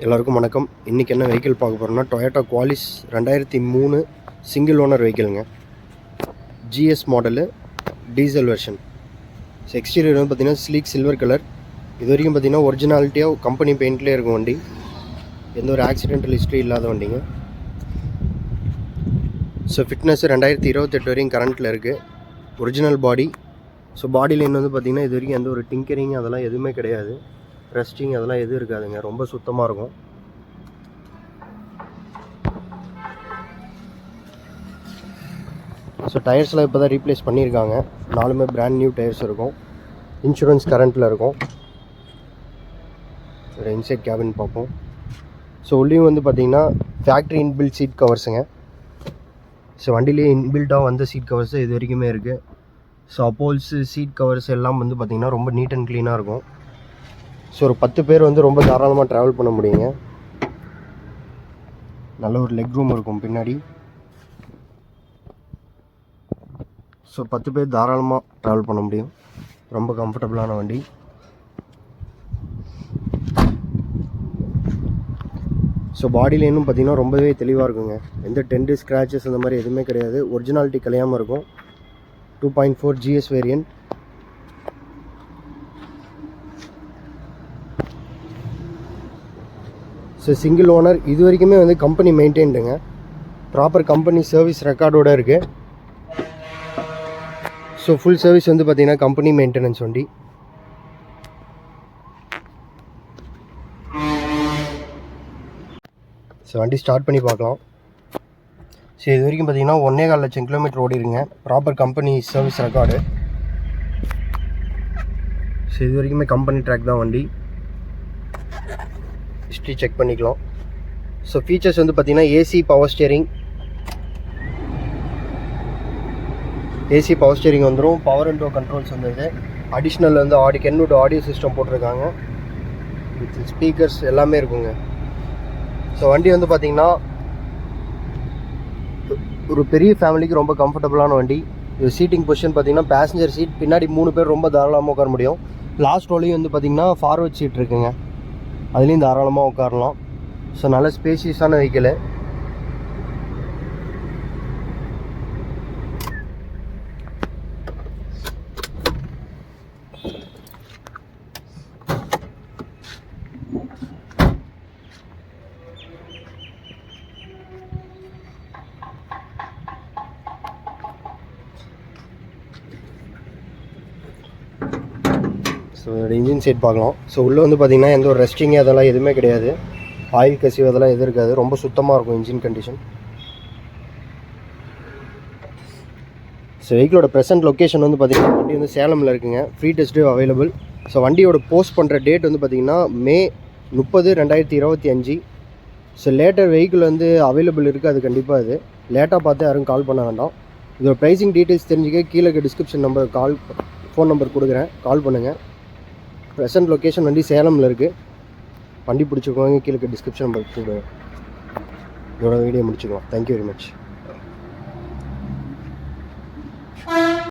எல்லாருக்கும் வணக்கம். இன்றைக்கி என்ன வெஹிக்கிள் பார்க்க போகிறோம்னா டொயோட்டா குவாலிஸ் 2003 சிங்கிள் ஓனர் வெஹிக்கிளுங்க. GS model, diesel version. Exterior வந்து பார்த்திங்கன்னா ஸ்லீக் சில்வர் கலர். இது வரைக்கும் பார்த்திங்கன்னா ஒரிஜினாலிட்டியாக கம்பெனி பெயிண்ட்லேயே இருக்கும் வண்டி. எந்த ஒரு ஆக்சிடென்டல் ஹிஸ்ட்ரி இல்லாத வண்டிங்க. ஸோ ஃபிட்னஸ் 2028 வரையும் கரண்ட்டில் இருக்குது. ஒரிஜினல் பாடி. ஸோ பாடி லைன் வந்து பார்த்திங்கன்னா இது வரைக்கும் எந்த ஒரு டிங்கரிங் அதெல்லாம் எதுவுமே கிடையாது. ரஸ்டிங் அதெல்லாம் எதுவும் இருக்காதுங்க. ரொம்ப சுத்தமாக இருக்கும். ஸோ டயர்ஸ்லாம் இப்போ தான் ரீப்ளேஸ் பண்ணியிருக்காங்க. 4மே பிராண்ட் நியூ டயர்ஸ் இருக்கும். இன்சூரன்ஸ் கரண்ட்டில் இருக்கும். ஒரு இன்சைட் கேபின் பார்ப்போம். ஸோ உள்ளேயும் வந்து பார்த்திங்கன்னா ஃபேக்ட்ரி இன்பில்ட் சீட் கவர்ஸுங்க. ஸோ வண்டிலேயே இன்பில்ட்டாக வந்த சீட் கவர்ஸு இது வரைக்குமே இருக்குது. ஸோ அப்போல்ஸு சீட் கவர்ஸ் எல்லாம் வந்து பார்த்திங்கன்னா ரொம்ப நீட் அண்ட் க்ளீனாக இருக்கும். ஸோ ஒரு 10 பேர் வந்து ரொம்ப தாராளமாக ட்ராவல் பண்ண முடியுங்க. நல்ல ஒரு லெக் ரூம் இருக்கும் பின்னாடி. ஸோ 10 பேர் தாராளமாக ட்ராவல் பண்ண முடியும். ரொம்ப கம்ஃபர்டபுளான வண்டி. ஸோ பாடி லைனும் பார்த்திங்கன்னா ரொம்பவே தெளிவாக இருக்குங்க. எந்த டென்ட் ஸ்க்ராச்சஸ் அந்த மாதிரி எதுவுமே கிடையாது. ஒரிஜினாலிட்டி கலையாமல் இருக்கும். 2.4 GS variant. So single owner. இது வரைக்குமே வந்து கம்பெனி மெயின்டைன்டுங்க. ப்ராப்பர் கம்பெனி சர்வீஸ் ரெக்கார்டோடு இருக்குது. ஸோ ஃபுல் சர்வீஸ் வந்து பார்த்திங்கன்னா கம்பெனி மெயின்டெனன்ஸ் வண்டி. ஸோ வண்டி ஸ்டார்ட் பண்ணி பார்க்கலாம். ஸோ இது வரைக்கும் பார்த்திங்கன்னா 1.25 லட்சம் கிலோமீட்டர் ஓடிடுங்க. Proper company service record. So இது வரைக்குமே கம்பெனி ட்ராக் தான் வண்டி. ஹிஸ்ட்ரி செக் பண்ணிக்கலாம். ஸோ ஃபீச்சர்ஸ் வந்து பார்த்திங்கன்னா ஏசி பவர் ஸ்டியரிங் வந்துடும். பவர் விண்டோ கண்ட்ரோல்ஸ் வந்தது. அடிஷ்னல் வந்து கென்வுட் ஆடியோ சிஸ்டம் போட்டிருக்காங்க. வித் ஸ்பீக்கர்ஸ் எல்லாமே இருக்குங்க. ஸோ வண்டி வந்து பார்த்திங்கன்னா ஒரு பெரிய ஃபேமிலிக்கு ரொம்ப கம்ஃபர்டபுளான வண்டி. இது சீட்டிங் பொசிஷன் பார்த்திங்கன்னா பேசஞ்சர் சீட். பின்னாடி 3 பேர் ரொம்ப தாராளமாக உட்கார முடியும். லாஸ்ட் ரோலையும் வந்து பார்த்திங்கன்னா ஃபார்வர்ட் சீட் இருக்குங்க. அதுலேயும் தாராளமாக உட்காரலாம். ஸோ நல்ல ஸ்பேசியஸான வெஹிக்கிள். ஸோ இதோட இன்ஜின் சைட் பார்க்கலாம். ஸோ உள்ளே வந்து பார்த்திங்கன்னா எந்த ஒரு ரெஸ்டிங்கு அதெல்லாம் எதுவுமே கிடையாது. ஆயில் கசிவு அதெல்லாம் எதுவும் இருக்காது. ரொம்ப சுத்தமாக இருக்கும் இன்ஜின் கண்டிஷன். ஸோ வெஹிக்கிளோட ப்ரெசென்ட் லொக்கேஷன் வந்து பார்த்திங்கன்னா வண்டி வந்து சேலமில் இருக்குங்க. Free test drive available. So வண்டியோட போஸ்ட் பண்ணுற டேட் வந்து பார்த்திங்கன்னா May 30, 2025. ஸோ லேட்டர் வெஹிக்கிள் வந்து அவைலபிள் இருக்குது. அது கண்டிப்பாக இது லேட்டாக பார்த்து யாரும் கால் பண்ண வேண்டாம். இதோட ப்ரைஸிங் டீட்டெயில்ஸ் தெரிஞ்சுக்க கீழே டிஸ்கிரிப்ஷன் நம்பர் ஃபோன் நம்பர் கொடுக்குறேன். கால் பண்ணுங்கள். ப்ரெசென்ட் லொக்கேஷன் வண்டி சேலமில் இருக்குது. வண்டி பிடிச்சிக்கோங்க. கீழே டிஸ்கிரிப்ஷன் நம்பர் கொடுங்க. இதோட வீடியோ முடிச்சுக்கலாம். Thank you very much.